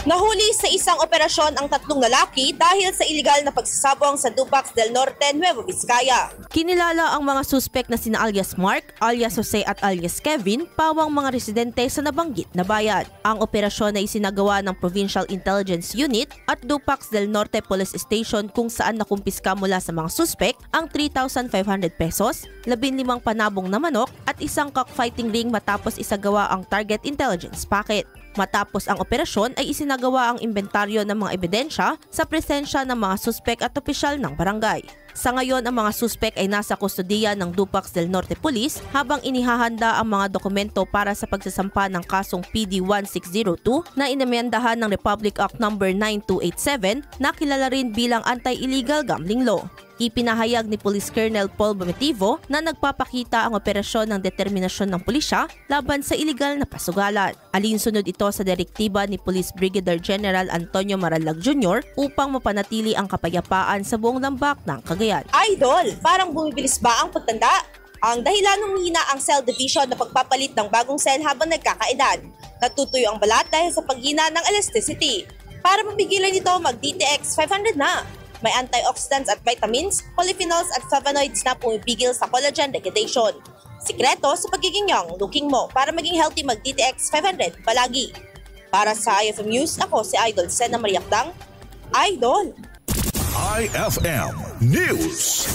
Nahuli sa isang operasyon ang 3 lalaki dahil sa iligal na pagsasabong sa Dupax del Norte, Nueva Vizcaya. Kinilala ang mga suspek na sina alias Mark, alias Jose at alias Kevin, pawang mga residente sa nabanggit na bayan. Ang operasyon ay isinagawa ng Provincial Intelligence Unit at Dupax del Norte Police Station kung saan nakumpiska mula sa mga suspek ang 3,500 pesos, 15 panabong na manok at isang cockfighting ring matapos isagawa ang target intelligence packet. Matapos ang operasyon ay isinagawa ang inventaryo ng mga ebidensya sa presensya ng mga suspek at opisyal ng barangay. Sa ngayon, ang mga suspek ay nasa kustodiya ng Dupax del Norte Police habang inihahanda ang mga dokumento para sa pagsasampa ng kasong PD 1602 na inamendahan ng Republic Act No. 9287 na kilala rin bilang Anti-Illegal Gambling Law. Ipinahayag ni Police Colonel Paul Bometivo na nagpapakita ang operasyon ng determinasyon ng pulisya laban sa iligal na pasugalan. Alinsunod ito sa direktiba ni Police Brigadier General Antonio Maralag Jr. upang mapanatili ang kapayapaan sa buong lambak ng Cagayan. Idol, parang bumibilis ba ang pagtanda? Ang dahilan ng hina ang cell division na pagpapalit ng bagong cell habang nagkakaedad. Natutuyo ang balat dahil sa paghina ng elasticity. Para mapigilan ito, mag-DTX 500 na. May antioxidants at vitamins, polyphenols at flavonoids na pumipigil sa collagen degradation. Sikreto sa pagiging young looking mo para maging healthy, mag-DTX 500 palagi. Para sa IFM News, ako si Idol Sena Mariakdang. Idol! IFM News.